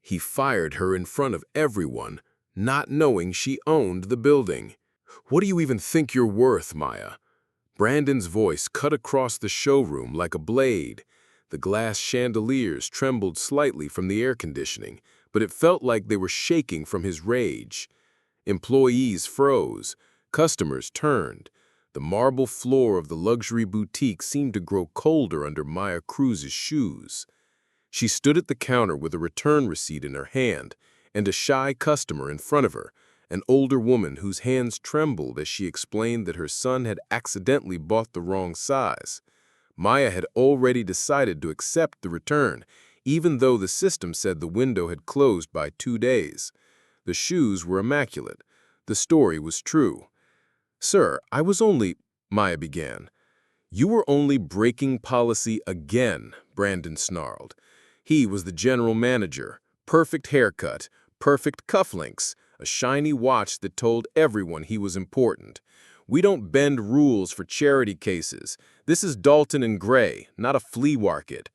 He fired her in front of everyone, not knowing she owned the building. "What do you even think you're worth, Maya?" Brandon's voice cut across the showroom like a blade. The glass chandeliers trembled slightly from the air conditioning, but it felt like they were shaking from his rage. Employees froze. Customers turned. The marble floor of the luxury boutique seemed to grow colder under Maya Cruz's shoes. She stood at the counter with a return receipt in her hand and a shy customer in front of her, an older woman whose hands trembled as she explained that her son had accidentally bought the wrong size. Maya had already decided to accept the return, even though the system said the window had closed by 2 days. The shoes were immaculate. The story was true. "Sir, I was only—" Maya began. "You were only breaking policy again," Brandon snarled. He was the general manager. Perfect haircut, perfect cufflinks, a shiny watch that told everyone he was important. "We don't bend rules for charity cases. This is Dalton and Gray, not a flea market."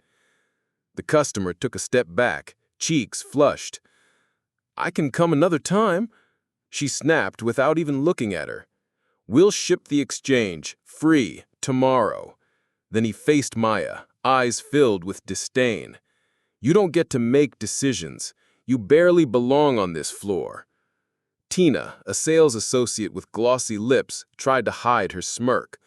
The customer took a step back, cheeks flushed. "I can come another time," she snapped without even looking at her. "We'll ship the exchange, free, tomorrow." Then he faced Maya, eyes filled with disdain. "You don't get to make decisions. You barely belong on this floor." Tina, a sales associate with glossy lips, tried to hide her smirk.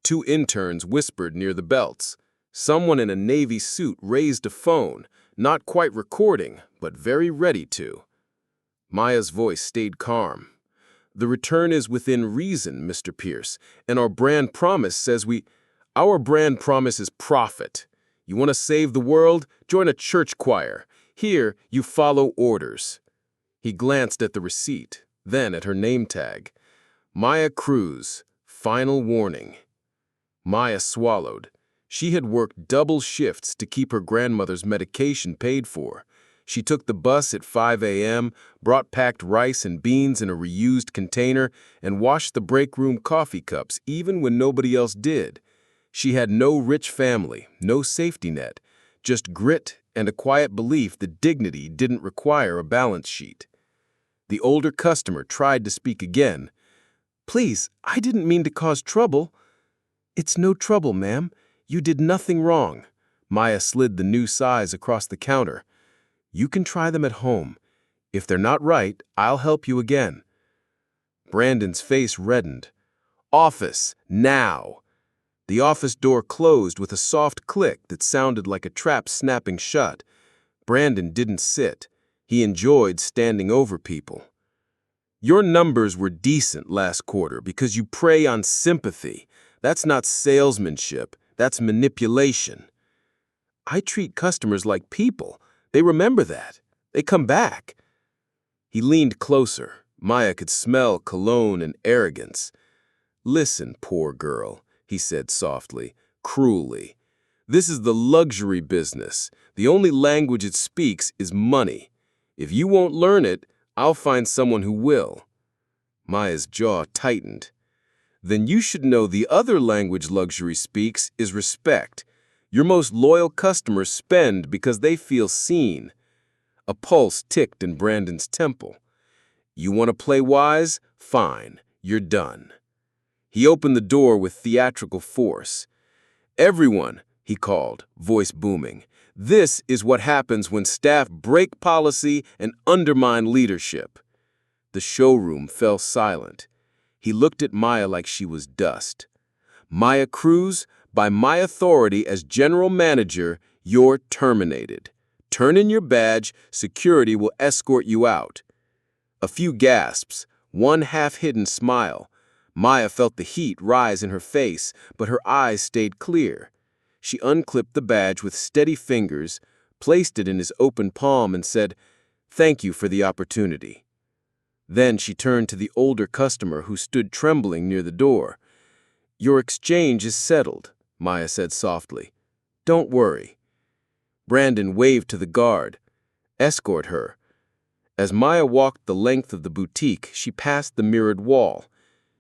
2 interns whispered near the belts. Someone in a navy suit raised a phone, not quite recording, but very ready to. Maya's voice stayed calm. "The return is within reason, Mr. Pierce, and our brand promise says Our brand promise is profit. You want to save the world? Join a church choir. Here, you follow orders." He glanced at the receipt, then at her name tag. Maya Cruz, final warning. Maya swallowed. She had worked double shifts to keep her grandmother's medication paid for. She took the bus at 5 a.m., brought packed rice and beans in a reused container, and washed the break room coffee cups even when nobody else did. She had no rich family, no safety net, just grit and a quiet belief that dignity didn't require a balance sheet. The older customer tried to speak again. "Please, I didn't mean to cause trouble." "It's no trouble, ma'am. You did nothing wrong." Maya slid the new size across the counter. "You can try them at home. If they're not right, I'll help you again." Brandon's face reddened. "Office, now!" The office door closed with a soft click that sounded like a trap snapping shut. Brandon didn't sit. He enjoyed standing over people. "Your numbers were decent last quarter because you prey on sympathy. That's not salesmanship. That's manipulation." "I treat customers like people. They remember that. They come back." He leaned closer. Maya could smell cologne and arrogance. "Listen, poor girl," he said softly, cruelly. "This is the luxury business. The only language it speaks is money. If you won't learn it, I'll find someone who will." Maya's jaw tightened. "Then you should know the other language luxury speaks is respect. Your most loyal customers spend because they feel seen." A pulse ticked in Brandon's temple. "You want to play wise? Fine, you're done." He opened the door with theatrical force. "Everyone," he called, voice booming, "this is what happens when staff break policy and undermine leadership." The showroom fell silent. He looked at Maya like she was dust. "Maya Cruz, by my authority as general manager, you're terminated. Turn in your badge, security will escort you out." A few gasps, one half-hidden smile. Maya felt the heat rise in her face, but her eyes stayed clear. She unclipped the badge with steady fingers, placed it in his open palm, and said, "Thank you for the opportunity." Then she turned to the older customer who stood trembling near the door. "Your exchange is settled," Maya said softly. "Don't worry." Brandon waved to the guard. "Escort her." As Maya walked the length of the boutique, she passed the mirrored wall.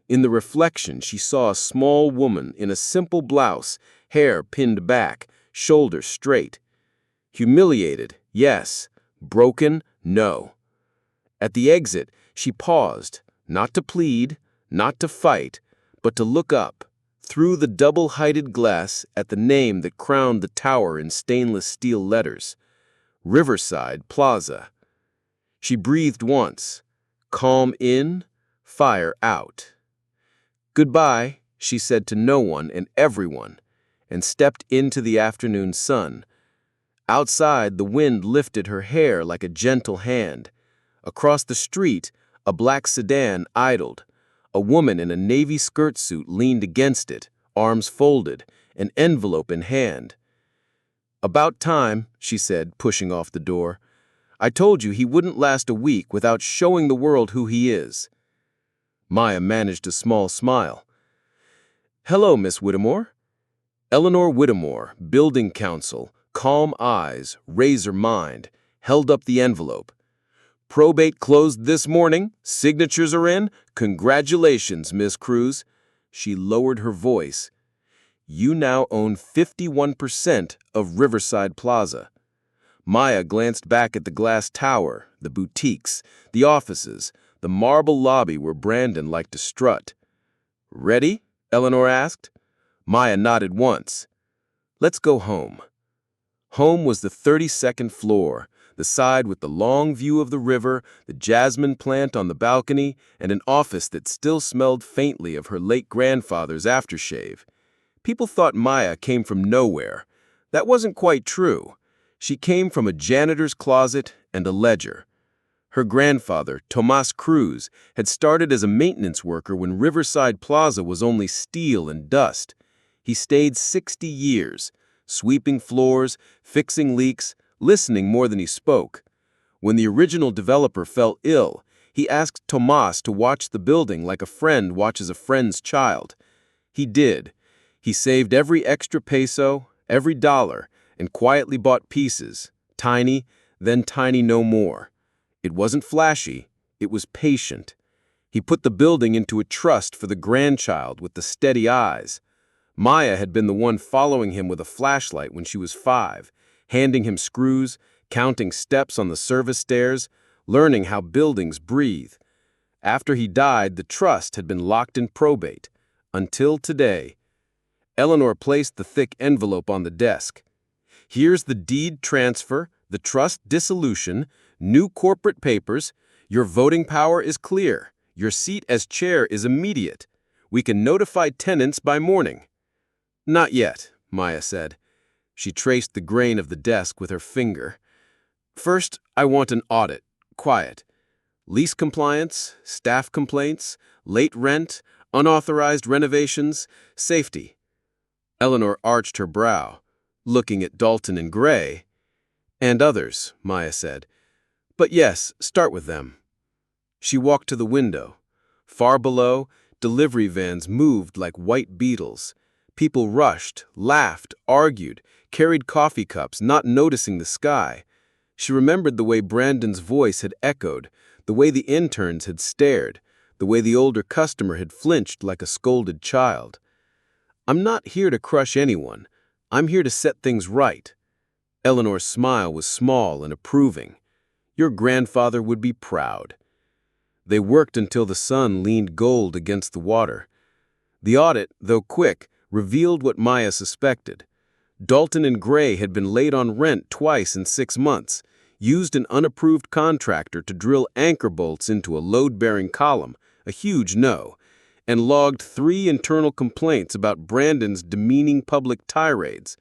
In the reflection, she saw a small woman in a simple blouse, hair pinned back, shoulders straight. Humiliated, yes, Broken? No. At the exit, she paused, not to plead, not to fight, but to look up, through the double-heighted glass at the name that crowned the tower in stainless steel letters. Riverside Plaza. She breathed once. Calm in, fire out. Goodbye, she said to no one and everyone, and stepped into the afternoon sun. Outside, the wind lifted her hair like a gentle hand. Across the street, a black sedan idled. A woman in a navy skirt suit leaned against it, arms folded, an envelope in hand. "About time," she said, pushing off the door. "I told you he wouldn't last a week without showing the world who he is." Maya managed a small smile. "Hello, Miss Whittemore." Eleanor Whittemore, building counsel, calm eyes, razor mind, held up the envelope. "Probate closed this morning. Signatures are in. Congratulations, Miss Cruz." She lowered her voice. "You now own 51% of Riverside Plaza." Maya glanced back at the glass tower, the boutiques, the offices, the marble lobby where Brandon liked to strut. "Ready?" Eleanor asked. Maya nodded once. "Let's go home." Home was the 32nd floor, the side with the long view of the river, the jasmine plant on the balcony, and an office that still smelled faintly of her late grandfather's aftershave. People thought Maya came from nowhere. That wasn't quite true. She came from a janitor's closet and a ledger. Her grandfather, Maya Cruz, had started as a maintenance worker when Riverside Plaza was only steel and dust. He stayed 60 years, sweeping floors, fixing leaks, listening more than he spoke. When the original developer fell ill, he asked Tomas to watch the building like a friend watches a friend's child. He did. He saved every extra peso, every dollar, and quietly bought pieces, tiny, then tiny no more. It wasn't flashy, it was patient. He put the building into a trust for the grandchild with the steady eyes. Maya had been the one following him with a flashlight when she was 5, handing him screws, counting steps on the service stairs, learning how buildings breathe. After he died, the trust had been locked in probate. Until today. Eleanor placed the thick envelope on the desk. "Here's the deed transfer, the trust dissolution, new corporate papers. Your voting power is clear. Your seat as chair is immediate. We can notify tenants by morning." "Not yet," Maya said. She traced the grain of the desk with her finger. "First, I want an audit. Quiet. Lease compliance, staff complaints, late rent, unauthorized renovations, safety." Eleanor arched her brow, looking at Dalton and Gray. "And others," Maya said. "But yes, start with them." She walked to the window. Far below, delivery vans moved like white beetles. People rushed, laughed, argued, carried coffee cups, not noticing the sky. She remembered the way Brandon's voice had echoed, the way the interns had stared, the way the older customer had flinched like a scolded child. "I'm not here to crush anyone. I'm here to set things right." Eleanor's smile was small and approving. "Your grandfather would be proud." They worked until the sun leaned gold against the water. The audit, though quick, revealed what Maya suspected. Dalton and Gray had been late on rent twice in 6 months, used an unapproved contractor to drill anchor bolts into a load-bearing column, a huge no, and logged 3 internal complaints about Brandon's demeaning public tirades.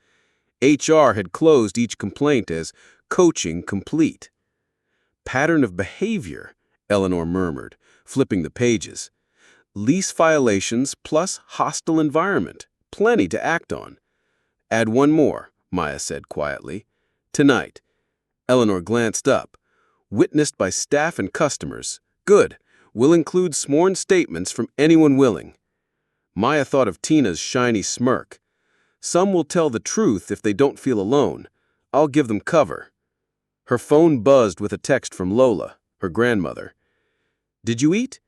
HR had closed each complaint as coaching complete. "Pattern of behavior," Eleanor murmured, flipping the pages. "Lease violations plus hostile environment. Plenty to act on." "Add one more," Maya said quietly. "Tonight." Eleanor glanced up. "Witnessed by staff and customers. Good. We'll include sworn statements from anyone willing." Maya thought of Tina's shiny smirk. "Some will tell the truth if they don't feel alone. I'll give them cover." Her phone buzzed with a text from Lola, her grandmother. "Did you eat?"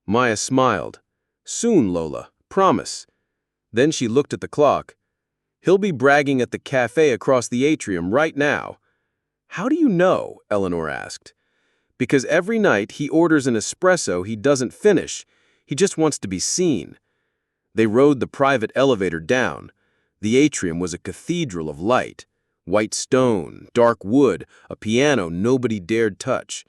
Maya smiled. "Soon, Lola. Promise." Then she looked at the clock. "He'll be bragging at the cafe across the atrium right now." "How do you know?" Eleanor asked. "Because every night he orders an espresso he doesn't finish. He just wants to be seen." They rode the private elevator down. The atrium was a cathedral of light. White stone, dark wood, a piano nobody dared touch.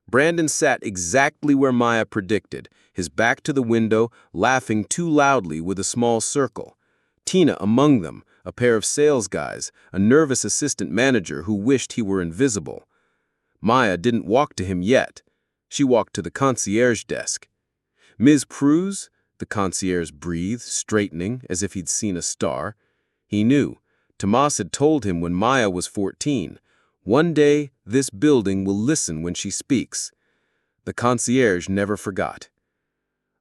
Brandon sat exactly where Maya predicted, his back to the window, laughing too loudly with a small circle. Tina among them, a pair of sales guys, a nervous assistant manager who wished he were invisible. Maya didn't walk to him yet. She walked to the concierge desk. "Ms. Cruz?" The concierge breathed, straightening, as if he'd seen a star. He knew. Tomas had told him when Maya was 14, "One day, this building will listen when she speaks." The concierge never forgot.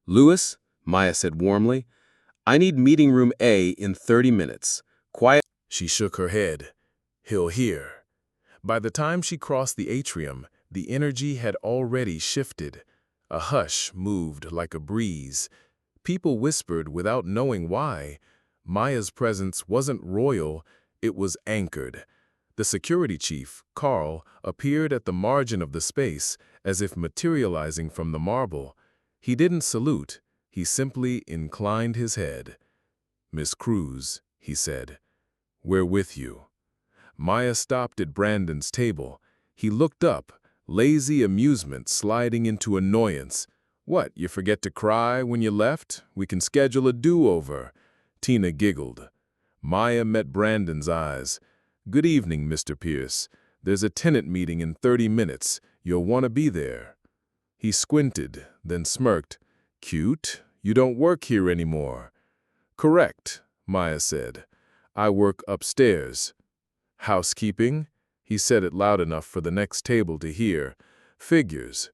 "Louis," Maya said warmly, "I need meeting room A in 30 minutes. Quiet." She shook her head. He'll hear. By the time she crossed the atrium, the energy had already shifted. A hush moved like a breeze. People whispered without knowing why. Maya's presence wasn't royal, it was anchored. The security chief, Carl, appeared at the margin of the space, as if materializing from the marble. He didn't salute, he simply inclined his head. "Miss Cruz," he said, "we're with you." Maya stopped at Brandon's table. He looked up, lazy amusement sliding into annoyance. "What, you forget to cry when you left? We can schedule a do-over." Tina giggled. Maya met Brandon's eyes. "Good evening, Mr. Pierce. There's a tenant meeting in 30 minutes. You'll want to be there." He squinted, then smirked. "Cute, you don't work here anymore." "Correct," Maya said. "I work upstairs." "Housekeeping?" He said it loud enough for the next table to hear. "Figures."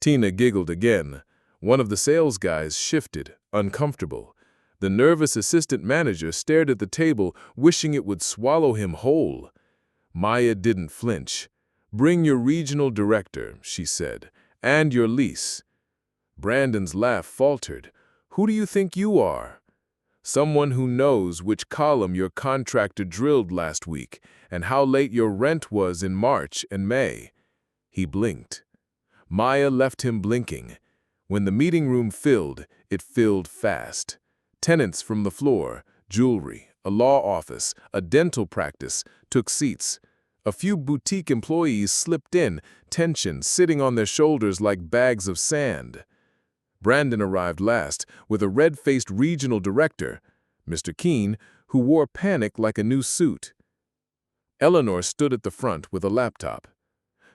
Tina giggled again. One of the sales guys shifted, uncomfortable. The nervous assistant manager stared at the table, wishing it would swallow him whole. Maya didn't flinch. "Bring your regional director," she said, "and your lease." Brandon's laugh faltered. "Who do you think you are?" "Someone who knows which column your contractor drilled last week and how late your rent was in March and May." He blinked. Maya left him blinking. When the meeting room filled, it filled fast. Tenants from the floor, jewelry, a law office, a dental practice, took seats. A few boutique employees slipped in, tension sitting on their shoulders like bags of sand. Brandon arrived last, with a red-faced regional director, Mr. Keene, who wore panic like a new suit. Eleanor stood at the front with a laptop.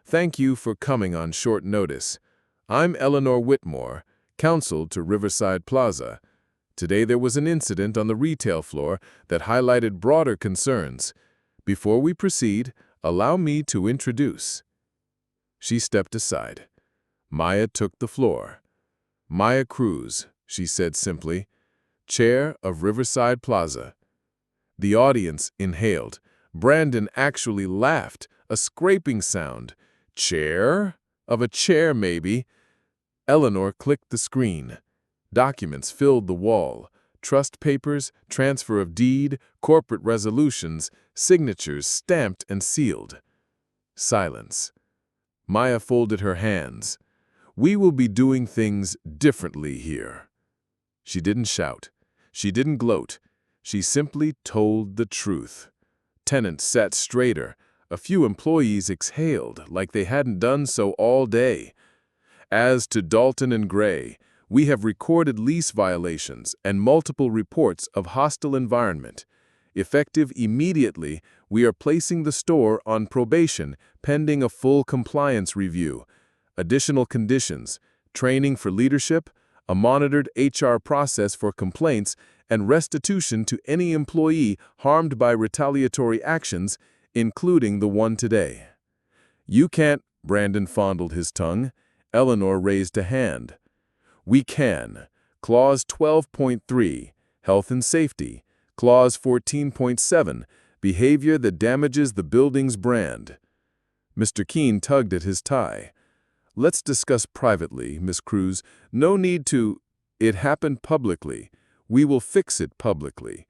"Thank you for coming on short notice. I'm Eleanor Whitmore, counsel to Riverside Plaza. Today there was an incident on the retail floor that highlighted broader concerns. Before we proceed, allow me to introduce." She stepped aside. Maya took the floor. "Maya Cruz," she said simply, "Chair of Riverside Plaza." The audience inhaled. Brandon actually laughed, a scraping sound. "Chair? Of a chair, maybe." Eleanor clicked the screen. Documents filled the wall. Trust papers, transfer of deed, corporate resolutions, signatures stamped and sealed. Silence. Maya folded her hands. "We will be doing things differently here." She didn't shout. She didn't gloat. She simply told the truth. Tenants sat straighter. A few employees exhaled like they hadn't done so all day. "As to Dalton and Gray, we have recorded lease violations and multiple reports of hostile environment. Effective immediately, we are placing the store on probation pending a full compliance review. Additional conditions: training for leadership, a monitored HR process for complaints, and restitution to any employee harmed by retaliatory actions, including the one today." "You can't," Brandon fondled his tongue. Eleanor raised a hand. "We can. Clause 12.3, Health and Safety. Clause 14.7, Behavior that damages the building's brand." Mr. Keene tugged at his tie. "Let's discuss privately, Miss Cruz. No need to—" "It happened publicly. We will fix it publicly."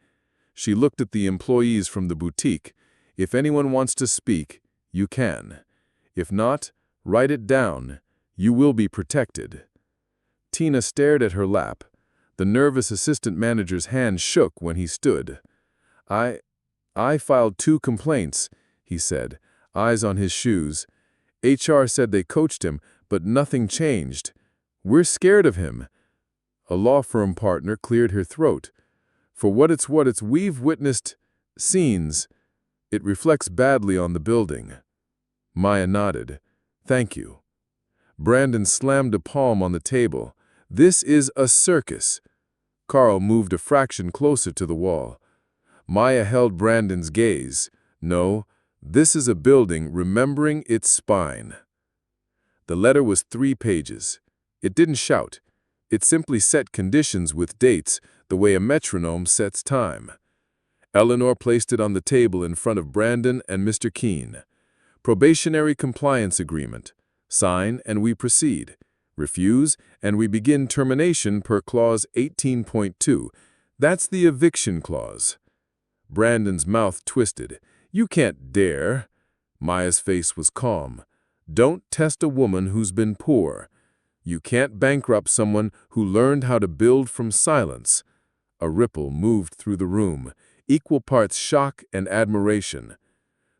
She looked at the employees from the boutique. "If anyone wants to speak, you can. If not, write it down. You will be protected." Tina stared at her lap. The nervous assistant manager's hand shook when he stood. I filed 2 complaints," he said, eyes on his shoes. "HR said they coached him, but nothing changed. We're scared of him." A law firm partner cleared her throat. "For what it's we've witnessed scenes. It reflects badly on the building." Maya nodded. "Thank you." Brandon slammed a palm on the table. "This is a circus." Carl moved a fraction closer to the wall. Maya held Brandon's gaze. "No, this is a building remembering its spine." The letter was 3 pages. It didn't shout. It simply set conditions with dates, the way a metronome sets time. Eleanor placed it on the table in front of Brandon and Mr. Keene. "Probationary compliance agreement. Sign and we proceed. Refuse and we begin termination per clause 18.2. That's the eviction clause." Brandon's mouth twisted. "You can't dare." Maya's face was calm. "Don't test a woman who's been poor. You can't bankrupt someone who learned how to build from silence." A ripple moved through the room, equal parts shock and admiration.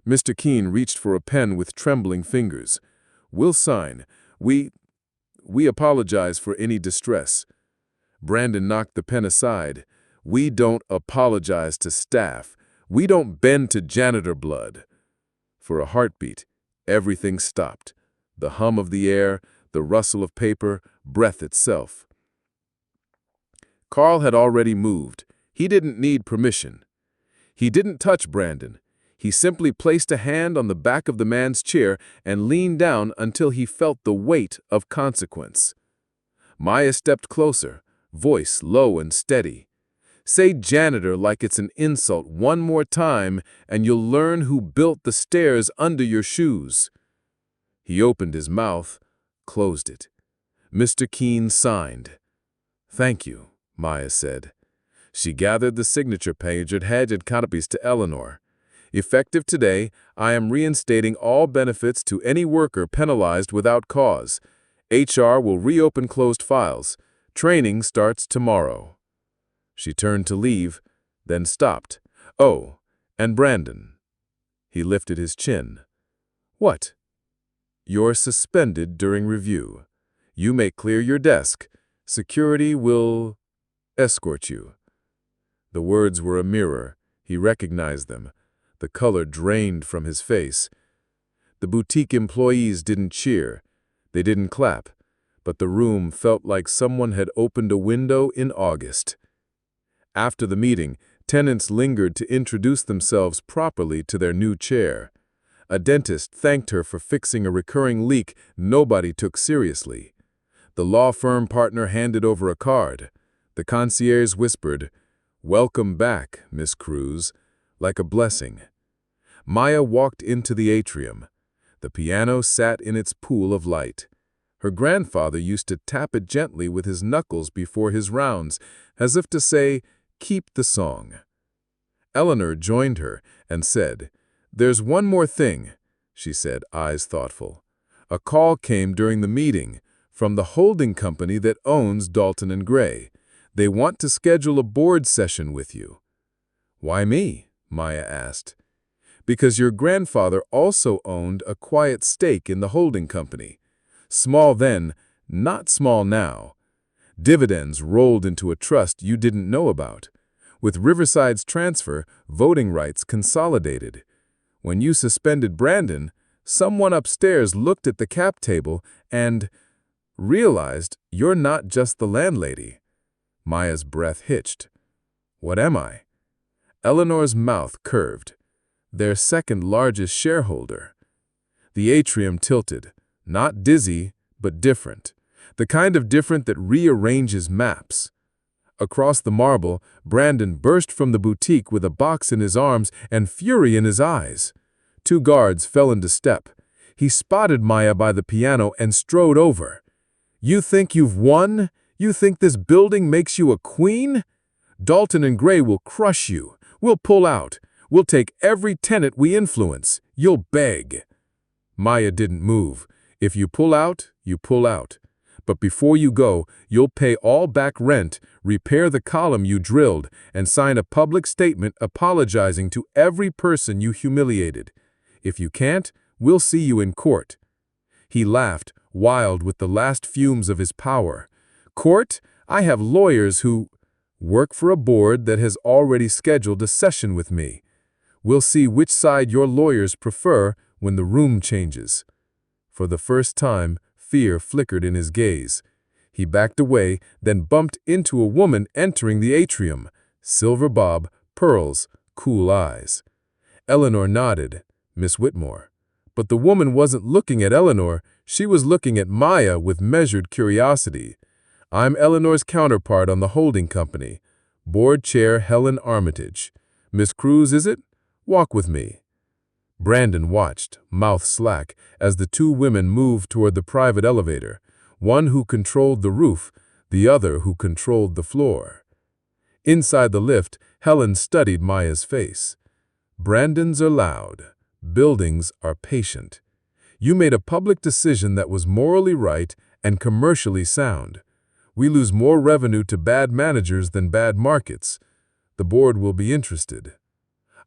Mr. Keene reached for a pen with trembling fingers. "We'll sign. We apologize for any distress." Brandon knocked the pen aside. "We don't apologize to staff. We don't bend to janitor blood." For a heartbeat, everything stopped. The hum of the air, the rustle of paper, breath itself. Carl had already moved. He didn't need permission. He didn't touch Brandon. He simply placed a hand on the back of the man's chair and leaned down until he felt the weight of consequence. Maya stepped closer, voice low and steady. "Say janitor like it's an insult one more time, and you'll learn who built the stairs under your shoes." He opened his mouth, closed it. Mr. Keene signed. "Thank you," Maya said. She gathered the signature page and handed copies to Eleanor. "Effective today, I am reinstating all benefits to any worker penalized without cause. HR will reopen closed files. Training starts tomorrow." She turned to leave, then stopped. "Oh, and Brandon." He lifted his chin. "What?" "You're suspended during review. You may clear your desk. Security will escort you." The words were a mirror. He recognized them. The color drained from his face. The boutique employees didn't cheer. They didn't clap. But the room felt like someone had opened a window in August. After the meeting, tenants lingered to introduce themselves properly to their new chair. A dentist thanked her for fixing a recurring leak nobody took seriously. The law firm partner handed over a card. The concierge whispered, "Welcome back, Miss Cruz," like a blessing. Maya walked into the atrium. The piano sat in its pool of light. Her grandfather used to tap it gently with his knuckles before his rounds, as if to say, "Keep the song." Eleanor joined her and said, "There's one more thing," she said, eyes thoughtful. "A call came during the meeting from the holding company that owns Dalton and Gray. They want to schedule a board session with you." "Why me?" Maya asked. "Because your grandfather also owned a quiet stake in the holding company. Small then, not small now. Dividends rolled into a trust you didn't know about. With Riverside's transfer, voting rights consolidated. When you suspended Brandon, someone upstairs looked at the cap table and realized you're not just the landlady." Maya's breath hitched. "What am I?" Eleanor's mouth curved. "Their second largest shareholder." The atrium tilted. Not dizzy, but different. The kind of different that rearranges maps. Across the marble, Brandon burst from the boutique with a box in his arms and fury in his eyes. 2 guards fell into step. He spotted Maya by the piano and strode over. "You think you've won? You think this building makes you a queen? Dalton and Gray will crush you. We'll pull out. We'll take every tenant we influence. You'll beg." Maya didn't move. If you pull out, you pull out. But before you go, you'll pay all back rent, repair the column you drilled, and sign a public statement apologizing to every person you humiliated. If you can't, we'll see you in court." He laughed, wild with the last fumes of his power. "Court? I have lawyers who work for a board that has already scheduled a session with me. We'll see which side your lawyers prefer when the room changes." For the first time, fear flickered in his gaze. He backed away, then bumped into a woman entering the atrium. Silver bob, pearls, cool eyes. Eleanor nodded. "Miss Whitmore." But the woman wasn't looking at Eleanor, she was looking at Maya with measured curiosity. "I'm Eleanor's counterpart on the holding company. Board Chair Helen Armitage. Miss Cruz, is it? Walk with me." Brandon watched, mouth slack, as the two women moved toward the private elevator, one who controlled the roof, the other who controlled the floor. Inside the lift, Helen studied Maya's face. "Brandons are loud. Buildings are patient. You made a public decision that was morally right and commercially sound. We lose more revenue to bad managers than bad markets. The board will be interested.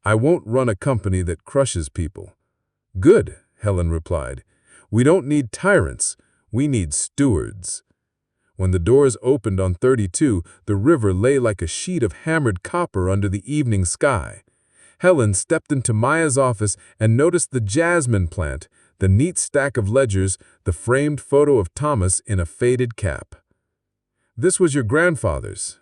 I won't run a company that crushes people." "Good," Helen replied. "We don't need tyrants, we need stewards." When the doors opened on 32, the river lay like a sheet of hammered copper under the evening sky. Helen stepped into Maya's office and noticed the jasmine plant, the neat stack of ledgers, the framed photo of Thomas in a faded cap. "This was your grandfather's,"